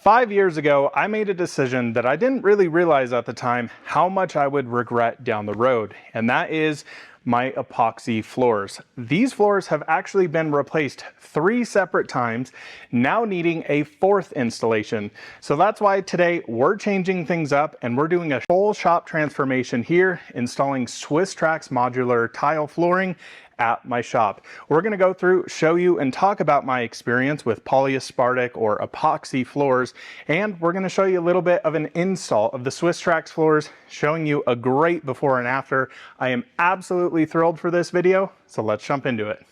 5 years ago, I made a decision that I didn't really realize at the time how much I would regret down the road, and that is my epoxy floors. These floors have actually been replaced 3 separate times, now needing a 4th installation. So that's why today we're changing things up and we're doing a full shop transformation here, installing Swisstrax modular tile flooring at my shop. We're going to go through, show you, and talk about my experience with polyaspartic or epoxy floors, and we're going to show you a little bit of an install of the Swisstrax floors, showing you a great before and after. I am absolutely thrilled for this video, so let's jump into it.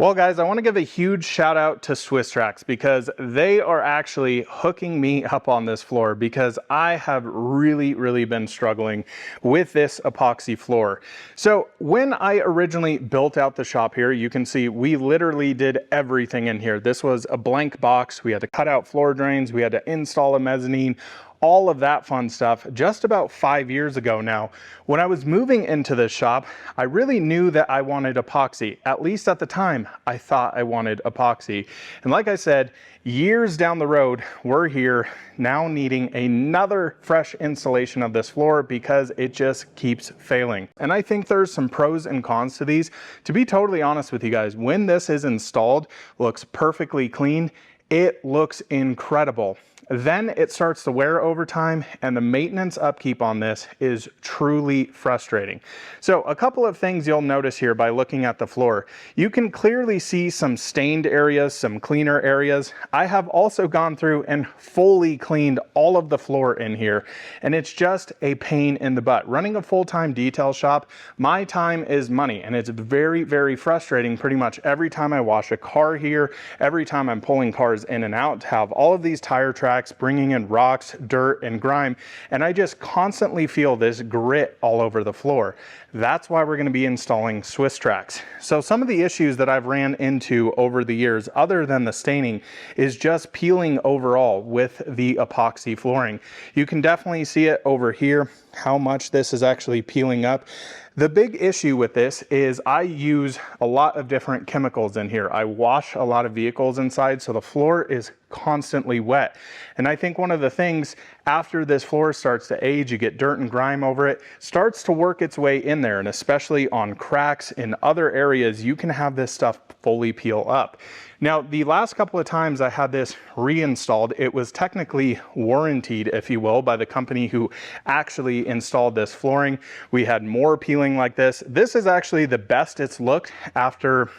Well guys, I want to give a huge shout out to Swisstrax because they are actually hooking me up on this floor because I have really been struggling with this epoxy floor. So when I originally built out the shop here, you can see we literally did everything in here. This was a blank box. We had to cut out floor drains. We had to install a mezzanine, all of that fun stuff just about 5 years ago now. When I was moving into this shop, I really knew that I wanted epoxy. At least at the time, I thought I wanted epoxy. And like I said, years down the road, we're here now needing another fresh installation of this floor because it just keeps failing. And I think there's some pros and cons to these. To be totally honest with you guys, when this is installed, looks perfectly clean, it looks incredible. Then it starts to wear over time, and the maintenance upkeep on this is truly frustrating. So a couple of things you'll notice here by looking at the floor. You can clearly see some stained areas, some cleaner areas. I have also gone through and fully cleaned all of the floor in here, and it's just a pain in the butt. Running a full-time detail shop, my time is money, and it's very frustrating pretty much every time I wash a car here, every time I'm pulling cars in and out, to have all of these tire tracks bringing in rocks, dirt, and grime, and I just constantly feel this grit all over the floor. That's why we're going to be installing Swisstrax. So some of the issues that I've ran into over the years, other than the staining, is just peeling overall with the epoxy flooring. You can definitely see it over here, how much this is actually peeling up. The big issue with this is I use a lot of different chemicals in here. I wash a lot of vehicles inside, so the floor is constantly wet. And I think one of the things after this floor starts to age, you get dirt and grime over it, starts to work its way in there, and especially on cracks in other areas, you can have this stuff fully peel up. Now, the last couple of times I had this reinstalled, it was technically warranted, if you will, by the company who actually installed this flooring. We had more peeling like this. This is actually the best it's looked after,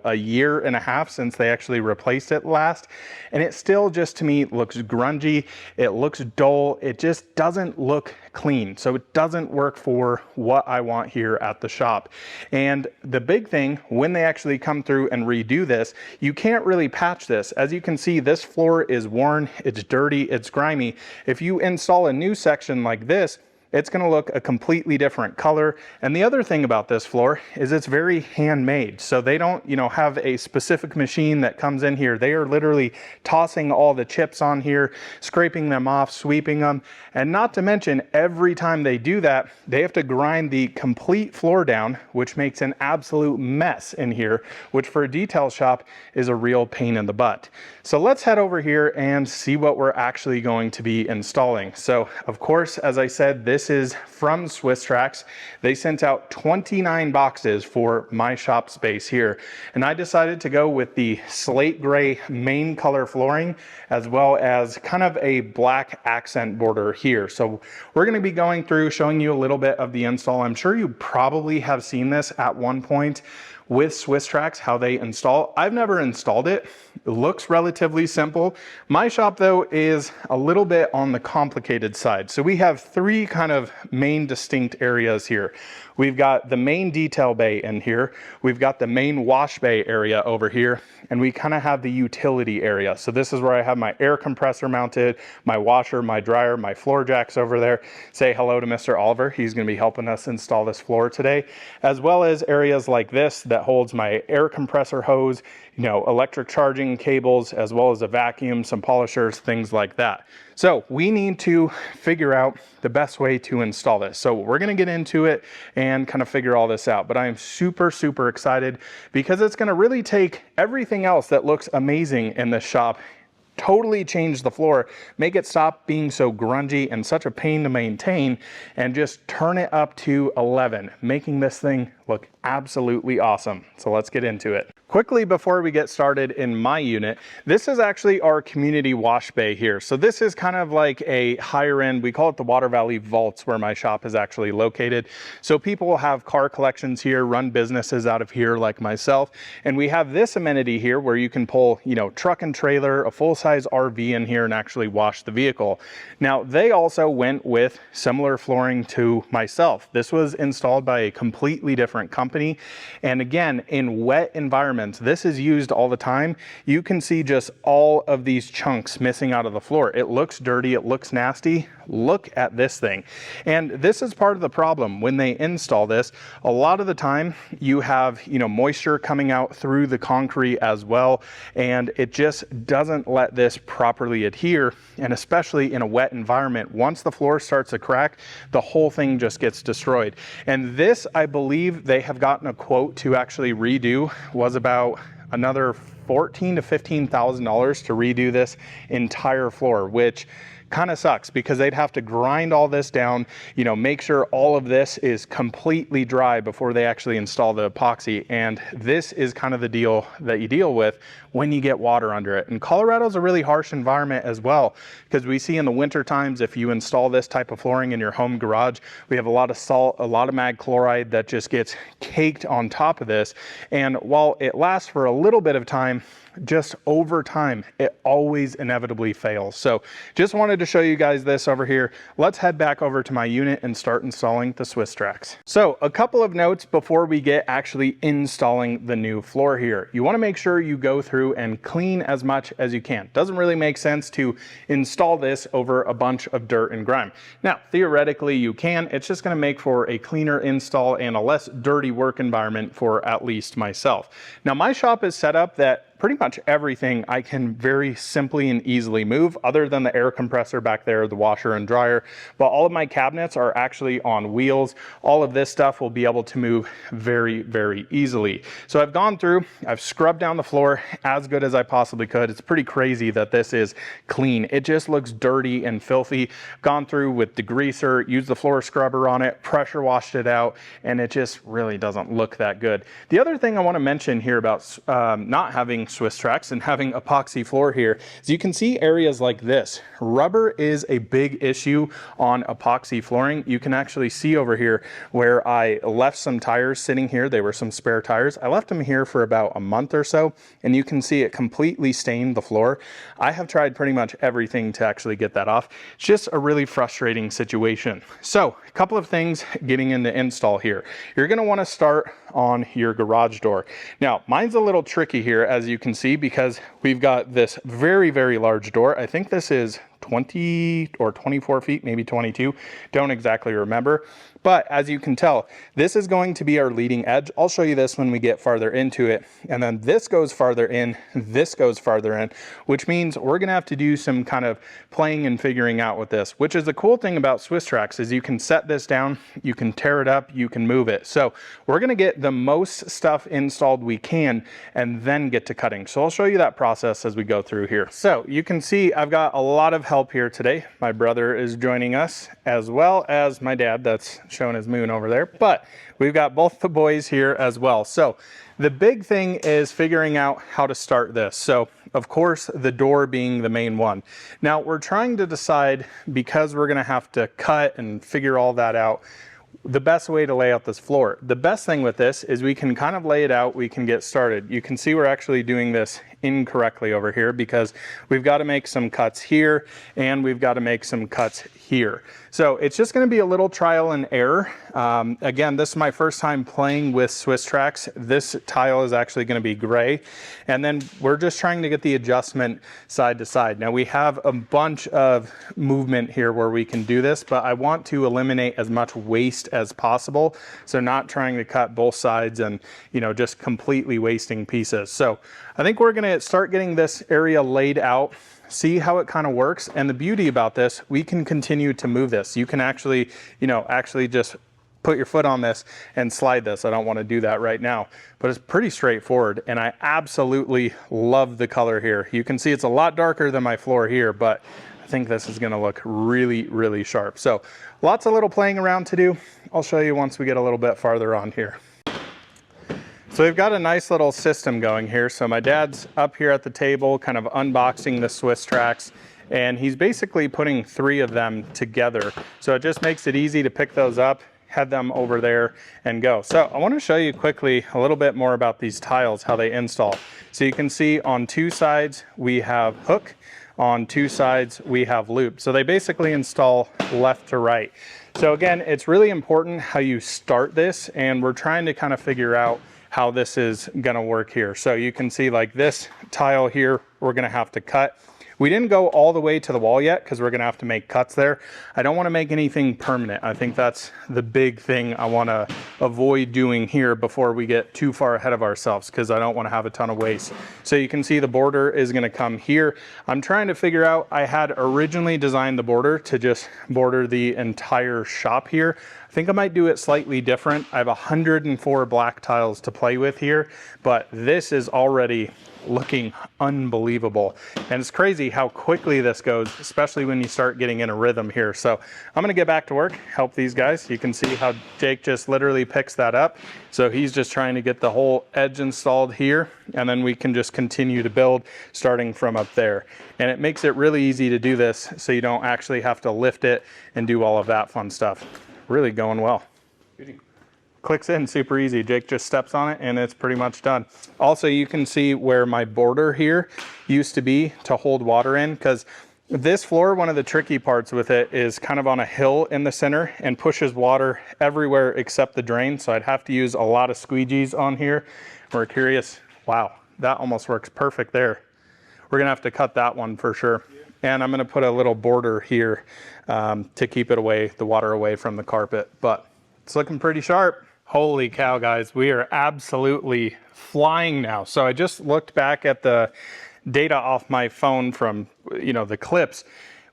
a year and a half since they actually replaced it last. And it still just, to me, looks grungy. It looks dull. It just doesn't look clean. So it doesn't work for what I want here at the shop. And the big thing, when they actually come through and redo this, you can't really patch this. As you can see, this floor is worn, it's dirty, it's grimy. If you install a new section like this, it's going to look a completely different color. And the other thing about this floor is it's very handmade. So they don't, have a specific machine that comes in here. They are literally tossing all the chips on here, scraping them off, sweeping them. And not to mention, every time they do that, they have to grind the complete floor down, which makes an absolute mess in here, which for a detail shop is a real pain in the butt. So let's head over here and see what we're actually going to be installing. So of course, as I said, this is from Swisstrax. They sent out 29 boxes for my shop space here. And I decided to go with the slate gray main color flooring, as well as kind of a black accent border here. So we're going to be going through, showing you a little bit of the install. I'm sure you probably have seen this at one point with Swisstrax, how they install. I've never installed it. It looks relatively simple. My shop though is a little bit on the complicated side. So we have 3 kind of main distinct areas here. We've got the main detail bay in here. We've got the main wash bay area over here, and we kind of have the utility area. So this is where I have my air compressor mounted, my washer, my dryer, my floor jacks over there. Say hello to Mr. Oliver. He's going to be helping us install this floor today, as well as areas like this that that holds my air compressor hose, you know, electric charging cables, as well as a vacuum, some polishers, things like that. So we need to figure out the best way to install this. So we're going to get into it and kind of figure all this out. But I am super, super excited because it's going to really take everything else that looks amazing in this shop, totally change the floor, make it stop being so grungy and such a pain to maintain, and just turn it up to 11, making this thing look absolutely awesome. So let's get into it. Quickly before we get started in my unit, this is actually our community wash bay here. So this is kind of like a higher end, we call it the Water Valley Vaults, where my shop is actually located. So people will have car collections here, run businesses out of here like myself. And we have this amenity here where you can pull, you know, truck and trailer, a full-size RV in here and actually wash the vehicle. Now, they also went with similar flooring to myself. This was installed by a completely different company. And again, in wet environments, this is used all the time. You can see just all of these chunks missing out of the floor. It looks dirty, it looks nasty. Look at this thing. And this is part of the problem when they install this. A lot of the time you have, you know, moisture coming out through the concrete as well, and it just doesn't let this properly adhere. And especially in a wet environment, once the floor starts to crack, the whole thing just gets destroyed. And this, I believe they have gotten a quote to actually redo, was about another $14,000 to $15,000 to redo this entire floor, which kind of sucks because they'd have to grind all this down, you know, make sure all of this is completely dry before they actually install the epoxy. And this is kind of the deal that you deal with when you get water under it. And Colorado's a really harsh environment as well, because we see in the winter times, if you install this type of flooring in your home garage, we have a lot of salt, a lot of mag chloride that just gets caked on top of this. And while it lasts for a little bit of time, just over time, it always inevitably fails. So just wanted to show you guys this over here. Let's head back over to my unit and start installing the Swisstrax. So a couple of notes before we get actually installing the new floor here. You want to make sure you go through and clean as much as you can. Doesn't really make sense to install this over a bunch of dirt and grime. Now, theoretically you can. It's just going to make for a cleaner install and a less dirty work environment for at least myself. Now, my shop is set up that pretty much everything I can very simply and easily move, other than the air compressor back there, the washer and dryer. But all of my cabinets are actually on wheels. All of this stuff will be able to move very, very easily. So I've gone through, I've scrubbed down the floor as good as I possibly could. It's pretty crazy that this is clean. It just looks dirty and filthy. Gone through with degreaser, used the floor scrubber on it, pressure washed it out, and it just really doesn't look that good. The other thing I want to mention here about not having Swisstrax and having epoxy floor here is you can see areas like this. Rubber is a big issue on epoxy flooring. You can actually see over here where I left some tires sitting here. They were some spare tires. I left them here for about a month or so, and you can see it completely stained the floor. I have tried pretty much everything to actually get that off. It's just a really frustrating situation. So a couple of things getting into install here. You're going to want to start on your garage door. Now, mine's a little tricky here, as you can see, because we've got this very, very large door. I think this is 20 or 24 feet, maybe 22. Don't exactly remember. But as you can tell, this is going to be our leading edge. I'll show you this when we get farther into it. And then this goes farther in, this goes farther in, which means we're gonna have to do some kind of playing and figuring out with this, which is the cool thing about Swisstrax is you can set this down, you can tear it up, you can move it. So we're gonna get the most stuff installed we can and then get to cutting. So I'll show you that process as we go through here. So you can see I've got a lot of help here today. My brother is joining us, as well as my dad that's showing his moon over there, but we've got both the boys here as well. So the big thing is figuring out how to start this. So of course, the door being the main one. Now we're trying to decide, because we're gonna have to cut and figure all that out, the best way to lay out this floor. The best thing with this is we can kind of lay it out, we can get started. You can see we're actually doing this incorrectly over here because we've got to make some cuts here and we've got to make some cuts here. So it's just going to be a little trial and error. Again, this is my first time playing with Swisstrax. This tile is actually going to be gray, and then we're just trying to get the adjustment side to side. Now we have a bunch of movement here where we can do this, but I want to eliminate as much waste as possible. So not trying to cut both sides and, you know, just completely wasting pieces. So I think we're going to start getting this area laid out, see how it kind of works. And the beauty about this, we can continue to move this. You can actually, you know, just put your foot on this and slide this. I don't want to do that right now, but it's pretty straightforward. And I absolutely love the color here. You can see it's a lot darker than my floor here, but I think this is going to look really, really sharp. So lots of little playing around to do. I'll show you once we get a little bit farther on here. So we've got a nice little system going here. So my dad's up here at the table, kind of unboxing the Swisstrax, and he's basically putting 3 of them together. So it just makes it easy to pick those up, head them over there and go. So I want to show you quickly a little bit more about these tiles, how they install. So you can see on 2 sides we have hook, on 2 sides we have loop. So they basically install left to right. So again, it's really important how you start this, and we're trying to kind of figure out how this is going to work here. So you can see like this tile here, we're going to have to cut. We didn't go all the way to the wall yet because we're going to have to make cuts there. I don't want to make anything permanent. I think that's the big thing I want to avoid doing here before we get too far ahead of ourselves, because I don't want to have a ton of waste. So you can see the border is going to come here. I'm trying to figure out, I had originally designed the border to just border the entire shop here. I think I might do it slightly different. I have 104 black tiles to play with here, but this is already looking unbelievable. And it's crazy how quickly this goes, especially when you start getting in a rhythm here. So I'm gonna get back to work, help these guys. You can see how Jake just literally picks that up. So he's just trying to get the whole edge installed here, and then we can just continue to build starting from up there. And it makes it really easy to do this so you don't actually have to lift it and do all of that fun stuff. Really going well. Clicks in super easy. Jake just steps on it and it's pretty much done. Also, you can see where my border here used to be to hold water in, because this floor, one of the tricky parts with it is kind of on a hill in the center and pushes water everywhere except the drain. So I'd have to use a lot of squeegees on here. We're curious. Wow, that almost works perfect there. We're gonna have to cut that one for sure. And I'm gonna put a little border here to keep it away, the water away from the carpet, but it's looking pretty sharp. Holy cow, guys, we are absolutely flying now. So I just looked back at the data off my phone from, you know, the clips.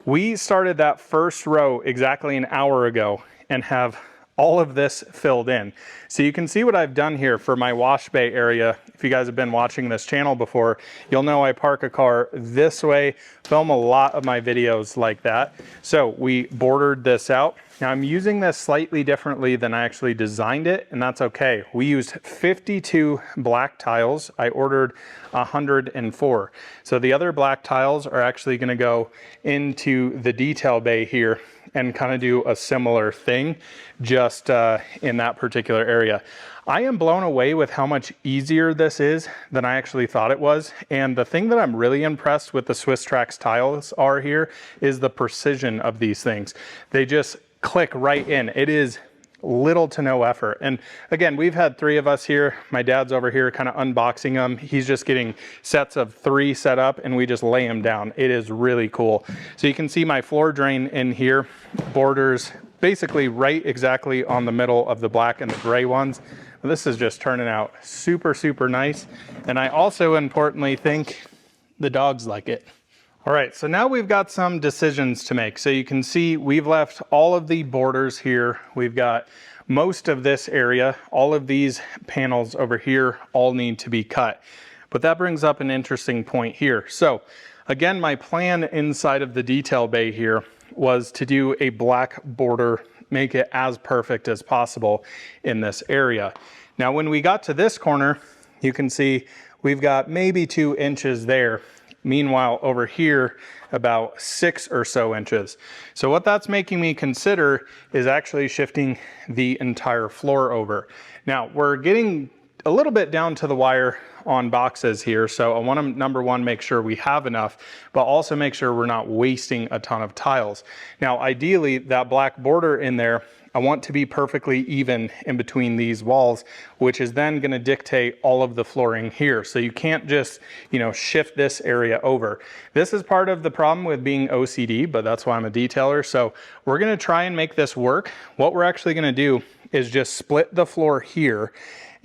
We started that first row exactly an hour ago and have all of this filled in. So you can see what I've done here for my wash bay area. If you guys have been watching this channel before, you'll know I park a car this way, film a lot of my videos like that. So we bordered this out. Now I'm using this slightly differently than I actually designed it, and that's okay. We used 52 black tiles. I ordered 104. So the other black tiles are actually gonna go into the detail bay here and kind of do a similar thing, just in that particular area. I am blown away with how much easier this is than I actually thought it was. And the thing that I'm really impressed with the Swisstrax tiles are here is the precision of these things. They just click right in. It is little to no effort. And again, we've had 3 of us here. My dad's over here kind of unboxing them. He's just getting sets of 3 set up and we just lay them down. It is really cool. So you can see my floor drain in here borders basically right exactly on the middle of the black and the gray ones. This is just turning out super, super nice. And I also importantly think the dogs like it. All right, so now we've got some decisions to make. So you can see we've left all of the borders here. We've got most of this area. All of these panels over here all need to be cut. But that brings up an interesting point here. So again, my plan inside of the detail bay here was to do a black border, make it as perfect as possible in this area. Now, when we got to this corner, you can see we've got maybe 2 inches there. Meanwhile, over here, about 6 or so inches. So what that's making me consider is actually shifting the entire floor over. Now, we're getting a little bit down to the wire on boxes here. So I want to, number one, make sure we have enough, but also make sure we're not wasting a ton of tiles. Now, ideally, that black border in there, I want to be perfectly even in between these walls, which is then going to dictate all of the flooring here. So you can't just, you know, shift this area over. This is part of the problem with being OCD, but that's why I'm a detailer. So we're going to try and make this work. What we're actually going to do is just split the floor here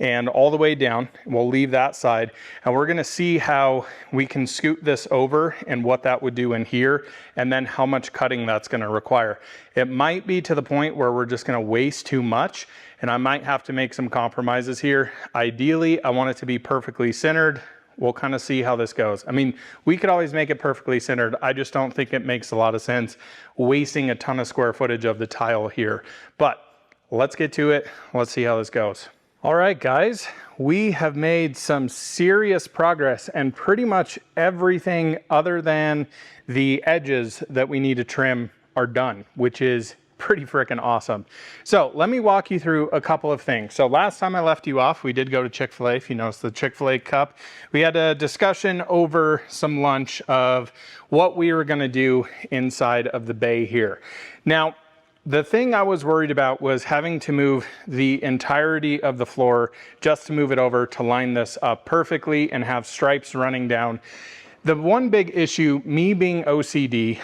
and all the way down. We'll leave that side, and we're gonna see how we can scoot this over and what that would do in here, and then how much cutting that's gonna require. It might be to the point where we're just gonna waste too much, and I might have to make some compromises here. Ideally, I want it to be perfectly centered. We'll kind of see how this goes. I mean, we could always make it perfectly centered. I just don't think it makes a lot of sense wasting a ton of square footage of the tile here. But let's get to it. Let's see how this goes. All right, guys, we have made some serious progress, and pretty much everything other than the edges that we need to trim are done, which is pretty freaking awesome. So let me walk you through a couple of things. So last time I left you off, we did go to Chick-fil-A. If you notice the Chick-fil-A cup, we had a discussion over some lunch of what we were gonna do inside of the bay here. Now, the thing I was worried about was having to move the entirety of the floor just to move it over to line this up perfectly and have stripes running down. The one big issue, me being OCD,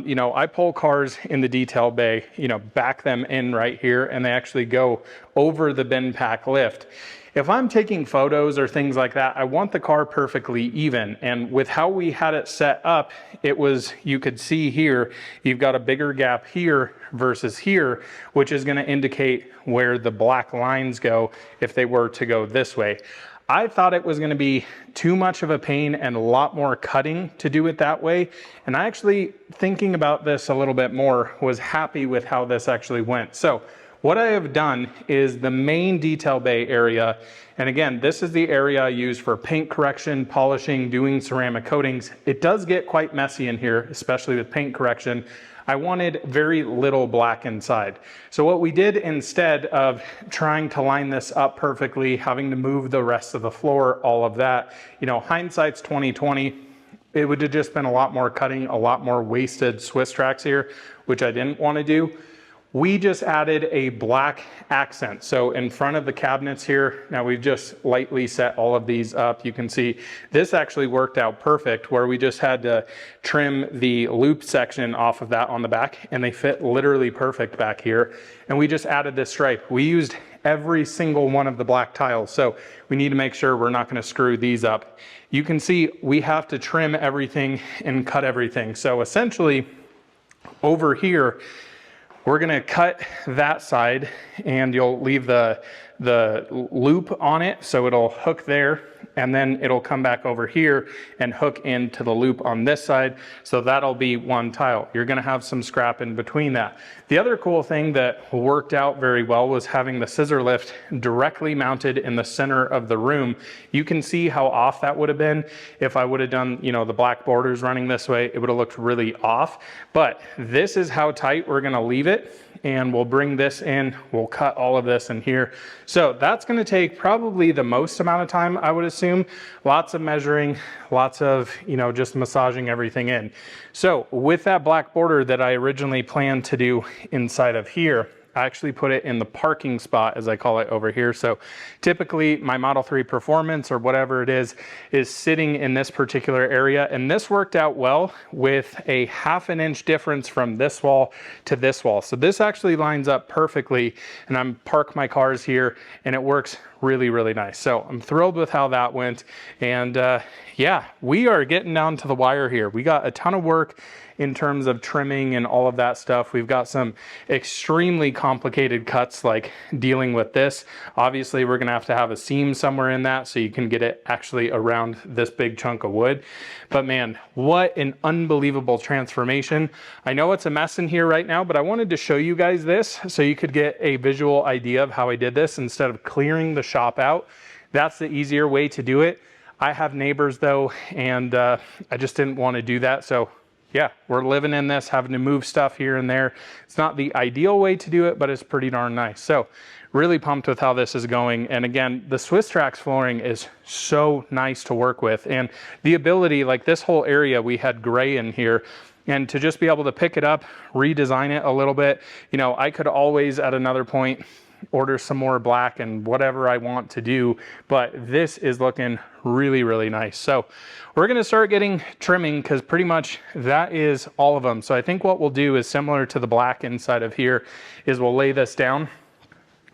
you know, I pull cars in the detail bay, you know, back them in right here, and they actually go over the bin pack lift. If I'm taking photos or things like that, I want the car perfectly even. And with how we had it set up, it was, you could see here, you've got a bigger gap here versus here, which is gonna indicate where the black lines go if they were to go this way. I thought it was gonna be too much of a pain and a lot more cutting to do it that way. And I actually, thinking about this a little bit more, was happy with how this actually went. So what I have done is the main detail bay area, and again, this is the area I use for paint correction, polishing, doing ceramic coatings. It does get quite messy in here, especially with paint correction. I wanted very little black inside. So what we did, instead of trying to line this up perfectly, having to move the rest of the floor, all of that, you know, hindsight's 20/20. It would have just been a lot more cutting, a lot more wasted Swisstrax here, which I didn't want to do. We just added a black accent. So in front of the cabinets here, now we've just lightly set all of these up. You can see this actually worked out perfect, where we just had to trim the loop section off of that on the back, and they fit literally perfect back here. And we just added this stripe. We used every single one of the black tiles. So we need to make sure we're not going to screw these up. You can see we have to trim everything and cut everything. So essentially over here, we're gonna cut that side, and you'll leave the loop on it, so it'll hook there, and then it'll come back over here and hook into the loop on this side. So that'll be one tile. You're gonna have some scrap in between that. The other cool thing that worked out very well was having the scissor lift directly mounted in the center of the room. You can see how off that would have been. If I would have done, you know, the black borders running this way, it would have looked really off. But this is how tight we're gonna leave it. And we'll bring this in, we'll cut all of this in here. So that's gonna take probably the most amount of time, I would assume. Lots of measuring, lots of, you know, just massaging everything in. So with that black border that I originally planned to do inside of here, I actually put it in the parking spot, as I call it, over here. So typically my Model 3 Performance or whatever it is sitting in this particular area. And this worked out well with a 1/2 inch difference from this wall to this wall. So this actually lines up perfectly, and I'm park my cars here, and it works really, really nice. So I'm thrilled with how that went. And yeah, we are getting down to the wire here. We got a ton of work in terms of trimming and all of that stuff. We've got some extremely complicated cuts, like dealing with this. Obviously, we're gonna have to have a seam somewhere in that so you can get it actually around this big chunk of wood. But man, what an unbelievable transformation. I know it's a mess in here right now, but I wanted to show you guys this so you could get a visual idea of how I did this instead of clearing the shop out. That's the easier way to do it. I have neighbors though, and I just didn't want to do that. So yeah, we're living in this, having to move stuff here and there. It's not the ideal way to do it, but it's pretty darn nice. So really pumped with how this is going. And again, the Swisstrax flooring is so nice to work with. And the ability, like this whole area, we had gray in here, and to just be able to pick it up, redesign it a little bit, you know, I could always at another point order some more black and whatever I want to do, but this is looking really, really nice. So we're going to start getting trimming, because pretty much that is all of them. So I think what we'll do is similar to the black inside of here, is we'll lay this down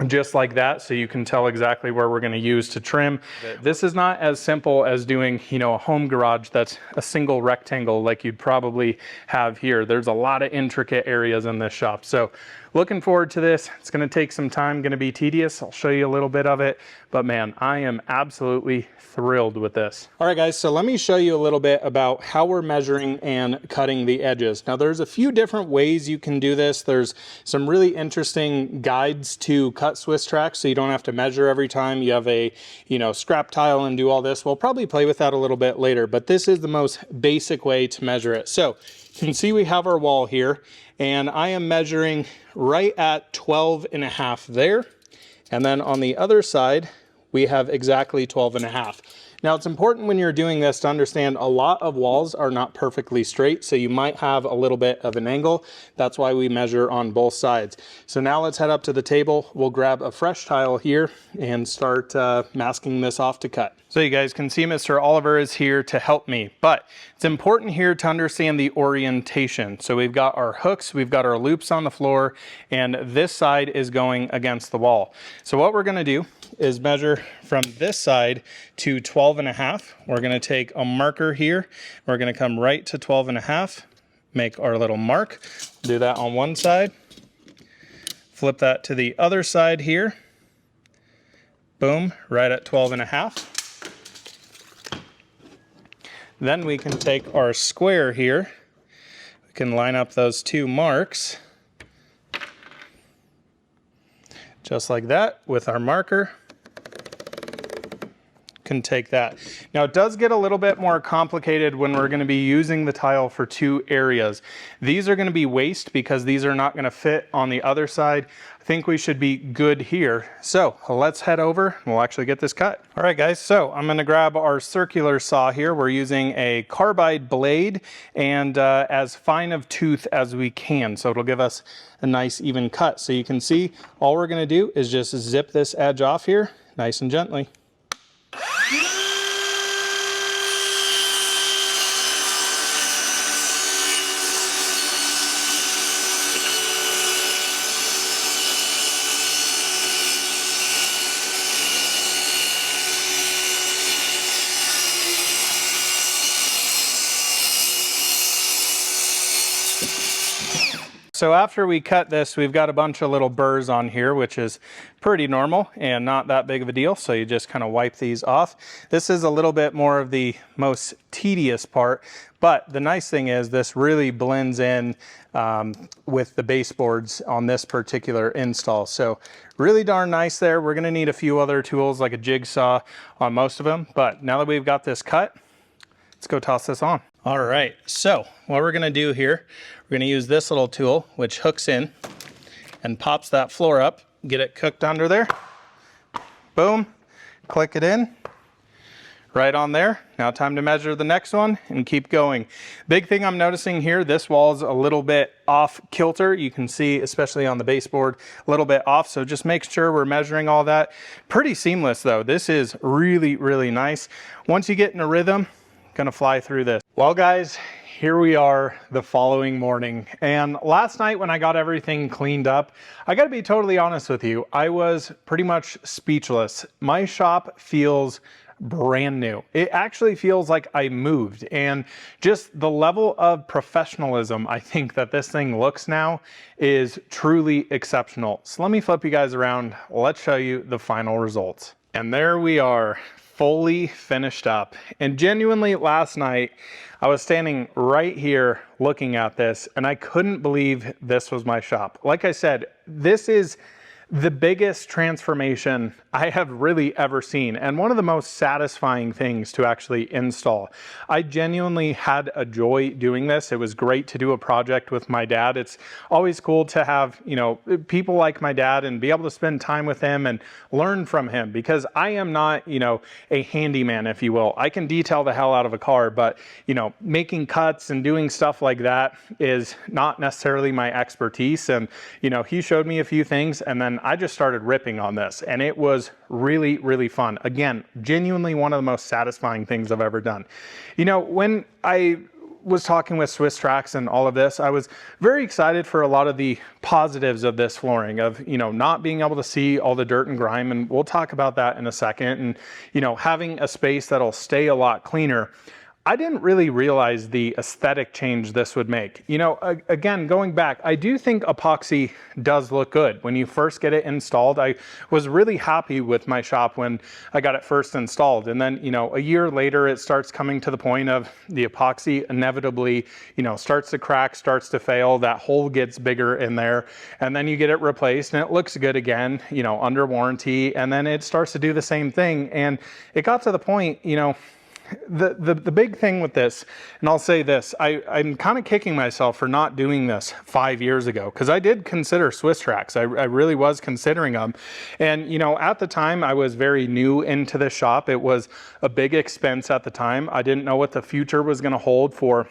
just like that, so you can tell exactly where we're going to use to trim. This is not as simple as doing, you know, a home garage that's a single rectangle like you'd probably have here. There's a lot of intricate areas in this shop. So looking forward to this. It's going to take some time, going to be tedious. I'll show you a little bit of it, but man, I am absolutely thrilled with this. All right, guys, so let me show you a little bit about how we're measuring and cutting the edges. Now, there's a few different ways you can do this. There's some really interesting guides to cut Swisstrax, so you don't have to measure every time you have a, you know, scrap tile and do all this. We'll probably play with that a little bit later, but this is the most basic way to measure it. So you can see we have our wall here, and I am measuring right at 12.5 there. And then on the other side, we have exactly 12.5. Now, it's important when you're doing this to understand a lot of walls are not perfectly straight, so you might have a little bit of an angle. That's why we measure on both sides. So now let's head up to the table. We'll grab a fresh tile here and start masking this off to cut. So you guys can see Mr. Oliver is here to help me, but it's important here to understand the orientation. So we've got our hooks, we've got our loops on the floor, and this side is going against the wall. So what we're gonna do is measure from this side to 12.5. We're gonna take a marker here. We're gonna come right to 12.5, make our little mark. Do that on one side. Flip that to the other side here. Boom, right at 12.5. Then we can take our square here. We can line up those two marks. Just like that with our marker. Can take that. Now, it does get a little bit more complicated when we're going to be using the tile for two areas. These are going to be waste because these are not going to fit on the other side. I think we should be good here. So let's head over and we'll actually get this cut. All right, guys, so I'm going to grab our circular saw here. We're using a carbide blade and as fine of tooth as we can. So it'll give us a nice even cut. So you can see all we're going to do is just zip this edge off here nice and gently. So after we cut this, we've got a bunch of little burrs on here, which is pretty normal and not that big of a deal. So you just kind of wipe these off. This is a little bit more of the most tedious part, but the nice thing is this really blends in with the baseboards on this particular install. So really darn nice there. We're going to need a few other tools like a jigsaw on most of them, but now that we've got this cut, let's go toss this on. All right, so what we're gonna do here, we're gonna use this little tool which hooks in and pops that floor up, get it cooked under there. Boom, click it in, right on there. Now time to measure the next one and keep going. Big thing I'm noticing here, this wall is a little bit off kilter. You can see, especially on the baseboard, a little bit off. So just make sure we're measuring all that. Pretty seamless though. This is really, really nice. Once you get in a rhythm, gonna fly through this. Well guys, here we are the following morning, and last night when I got everything cleaned up, I gotta be totally honest with you, I was pretty much speechless. My shop feels brand new. It actually feels like I moved, and just the level of professionalism I think that this thing looks now is truly exceptional. So let me flip you guys around, let's show you the final results. And there we are, fully finished up. And genuinely last night I was standing right here looking at this and I couldn't believe this was my shop. Like I said, this is the biggest transformation I have really ever seen, and one of the most satisfying things to actually install. I genuinely had a joy doing this. It was great to do a project with my dad. It's always cool to have, you know, people like my dad and be able to spend time with him and learn from him, because I am not, you know, a handyman, if you will. I can detail the hell out of a car, but, you know, making cuts and doing stuff like that is not necessarily my expertise. And, you know, he showed me a few things, and then I just started ripping on this, and it was really, really fun. Again, genuinely one of the most satisfying things I've ever done. You know, when I was talking with Swisstrax and all of this, I was very excited for a lot of the positives of this flooring, of, you know, not being able to see all the dirt and grime, and we'll talk about that in a second, and, you know, having a space that'll stay a lot cleaner. I didn't really realize the aesthetic change this would make. You know, again, going back, I do think epoxy does look good. When you first get it installed, I was really happy with my shop when I got it first installed. And then, you know, a year later, it starts coming to the point of the epoxy inevitably, you know, starts to crack, starts to fail, that hole gets bigger in there, and then you get it replaced and it looks good again, you know, under warranty, and then it starts to do the same thing. And it got to the point, you know, the big thing with this, and I'll say this, I'm kind of kicking myself for not doing this 5 years ago, because I did consider Swisstrax. I really was considering them. And, you know, at the time I was very new into the shop. It was a big expense at the time. I didn't know what the future was going to hold for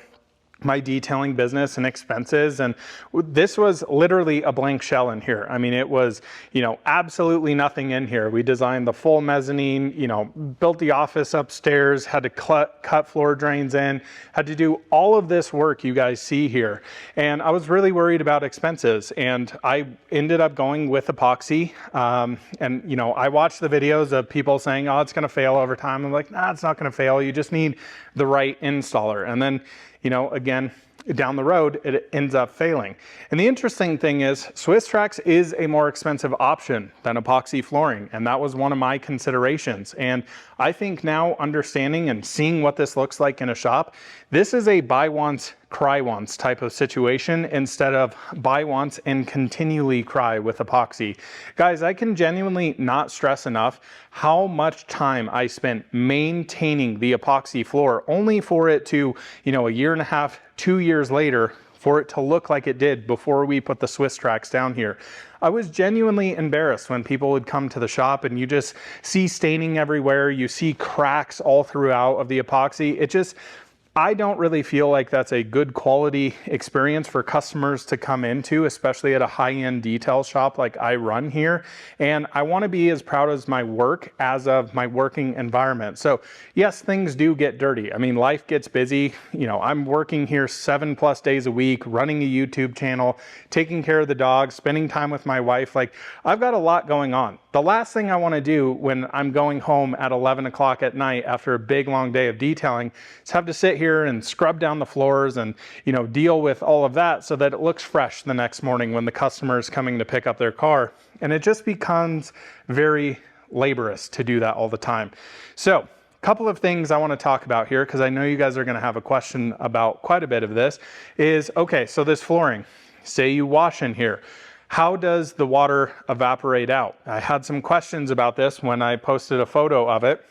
my detailing business and expenses, and this was literally a blank shell in here. I mean, it was, you know, absolutely nothing in here. We designed the full mezzanine, you know, built the office upstairs, had to cut floor drains in, had to do all of this work you guys see here. And I was really worried about expenses, and I ended up going with epoxy. And, you know, I watched the videos of people saying, oh, it's going to fail over time. I'm like, nah, it's not going to fail. You just need the right installer. And then, you know, again, down the road, it ends up failing. And the interesting thing is, Swisstrax is a more expensive option than epoxy flooring, and that was one of my considerations. And I think now, understanding and seeing what this looks like in a shop, this is a buy once, cry once type of situation, instead of buy once and continually cry with epoxy. Guys, I can genuinely not stress enough how much time I spent maintaining the epoxy floor, only for it to, you know, a year and a half, 2 years later, for it to look like it did before we put the Swisstrax down here. I was genuinely embarrassed when people would come to the shop and you just see staining everywhere, you see cracks all throughout of the epoxy. It just, I don't really feel like that's a good quality experience for customers to come into, especially at a high-end detail shop like I run here. And I want to be as proud of my work as of my working environment. So yes, things do get dirty. I mean, life gets busy. You know, I'm working here 7+ days a week, running a YouTube channel, taking care of the dogs, spending time with my wife. Like, I've got a lot going on. The last thing I want to do when I'm going home at 11 o'clock at night after a big long day of detailing is have to sit here and scrub down the floors and, you know, deal with all of that so that it looks fresh the next morning when the customer is coming to pick up their car. And it just becomes very laborious to do that all the time. So a couple of things I want to talk about here, because I know you guys are going to have a question about quite a bit of this, is, okay, so this flooring, say you wash in here, how does the water evaporate out? I had some questions about this when I posted a photo of it.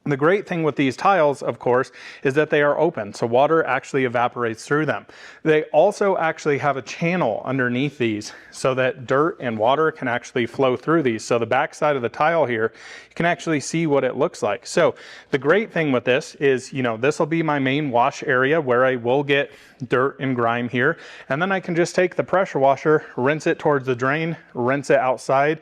The great thing with these tiles, of course, is that they are open, so water actually evaporates through them. They also actually have a channel underneath these so that dirt and water can actually flow through these. So the back side of the tile here, you can actually see what it looks like. So the great thing with this is, you know, this will be my main wash area where I will get dirt and grime here. And then I can just take the pressure washer, rinse it towards the drain, rinse it outside,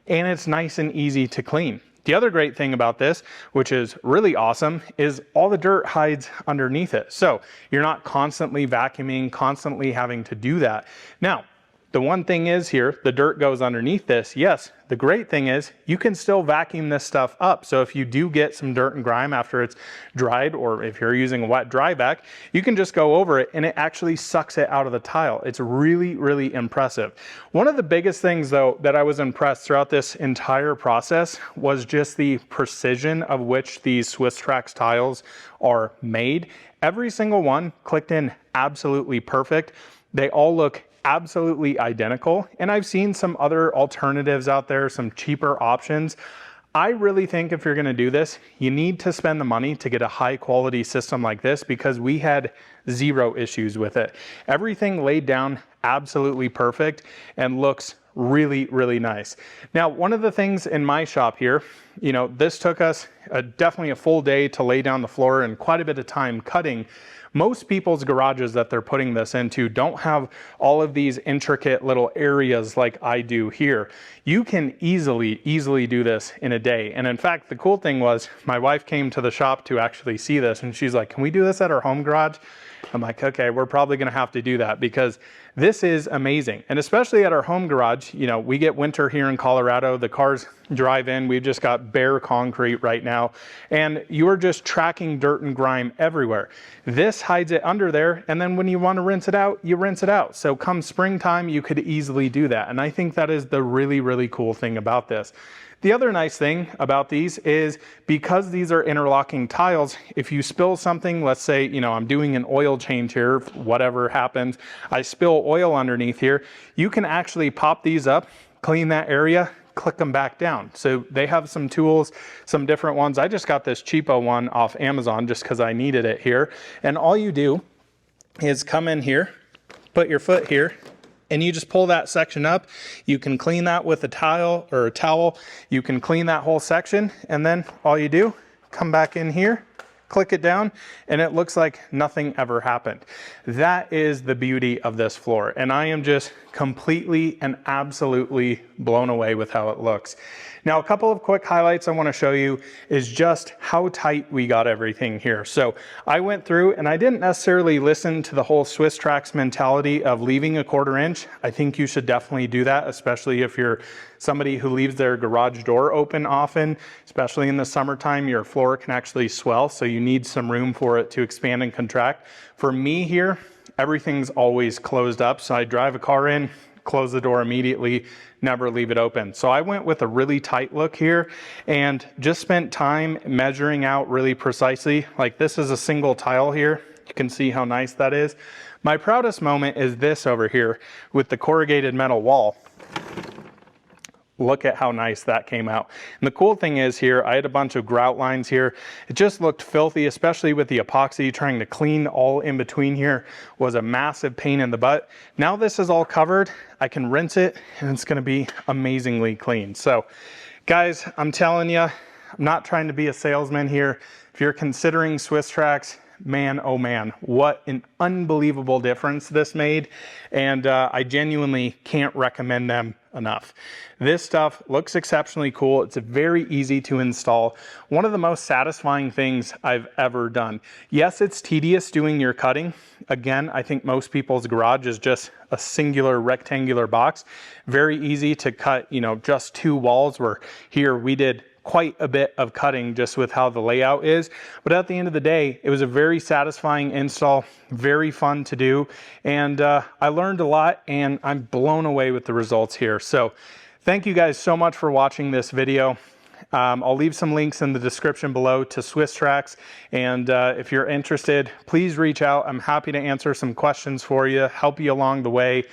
and it's nice and easy to clean. The other great thing about this, which is really awesome, is all the dirt hides underneath it. So you're not constantly vacuuming, constantly having to do that. Now, the one thing is here, the dirt goes underneath this. Yes, the great thing is you can still vacuum this stuff up. So if you do get some dirt and grime after it's dried, or if you're using a wet dry vac, you can just go over it and it actually sucks it out of the tile. It's really, really impressive. One of the biggest things though that I was impressed throughout this entire process was just the precision of which these Swisstrax tiles are made. Every single one clicked in absolutely perfect. They all look absolutely identical. And I've seen some other alternatives out there, some cheaper options. I really think if you're gonna do this, you need to spend the money to get a high quality system like this, because we had zero issues with it. Everything laid down absolutely perfect and looks really, really nice. Now, one of the things in my shop here, you know, this took us definitely a full day to lay down the floor and quite a bit of time cutting. Most people's garages that they're putting this into don't have all of these intricate little areas like I do here. You can easily do this in a day. And in fact, the cool thing was my wife came to the shop to actually see this, and she's like, can we do this at our home garage? I'm like, okay, we're probably gonna have to do that, because this is amazing. And especially at our home garage, you know, we get winter here in Colorado, the cars drive in, we've just got bare concrete right now, and you're just tracking dirt and grime everywhere. This hides it under there, and then when you want to rinse it out, you rinse it out. So come springtime, you could easily do that. And I think that is the really, really cool thing about this. The other nice thing about these is, because these are interlocking tiles, if you spill something, let's say, you know, I'm doing an oil change here, whatever happens, I spill oil underneath here, you can actually pop these up, clean that area, click them back down. So they have some tools, some different ones. I just got this cheapo one off Amazon just because I needed it here. And all you do is come in here, put your foot here, and you just pull that section up. You can clean that with a tile or a towel. You can clean that whole section, and then all you do, come back in here, click it down, and it looks like nothing ever happened. That is the beauty of this floor, and I am just completely and absolutely blown away with how it looks. Now, a couple of quick highlights I want to show you is just how tight we got everything here. So I went through, and I didn't necessarily listen to the whole Swisstrax mentality of leaving a 1/4 inch. I think you should definitely do that, especially if you're somebody who leaves their garage door open often, especially in the summertime. Your floor can actually swell, so you need some room for it to expand and contract. For me here, everything's always closed up, so I drive a car in, close the door immediately, never leave it open. So I went with a really tight look here and just spent time measuring out really precisely. Like, this is a single tile here. You can see how nice that is. My proudest moment is this over here with the corrugated metal wall. Look at how nice that came out. And the cool thing is here, I had a bunch of grout lines here. It just looked filthy, especially with the epoxy. Trying to clean all in between here was a massive pain in the butt. Now this is all covered, I can rinse it, and it's gonna be amazingly clean. So guys, I'm telling you, I'm not trying to be a salesman here. If you're considering Swisstrax, man, oh man, what an unbelievable difference this made. And I genuinely can't recommend them enough. This stuff looks exceptionally cool. It's very easy to install. One of the most satisfying things I've ever done. Yes, it's tedious doing your cutting. Again, I think most people's garage is just a singular rectangular box. Very easy to cut, you know, just 2 walls, where here we did quite a bit of cutting just with how the layout is. But at the end of the day, it was a very satisfying install, very fun to do. And I learned a lot, and I'm blown away with the results here. So thank you guys so much for watching this video. I'll leave some links in the description below to Swisstrax. And if you're interested, please reach out. I'm happy to answer some questions for you, help you along the way.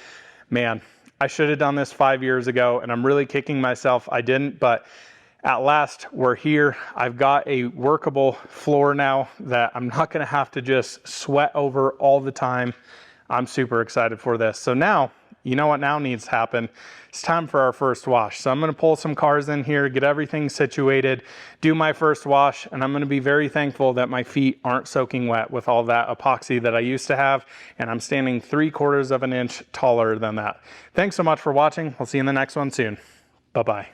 Man, I should have done this 5 years ago, and I'm really kicking myself I didn't, but at last, we're here. I've got a workable floor now that I'm not gonna have to just sweat over all the time. I'm super excited for this. So now, you know what now needs to happen? It's time for our first wash. So I'm gonna pull some cars in here, get everything situated, do my first wash, and I'm gonna be very thankful that my feet aren't soaking wet with all that epoxy that I used to have, and I'm standing 3/4 of an inch taller than that. Thanks so much for watching. We'll see you in the next one soon. Bye-bye.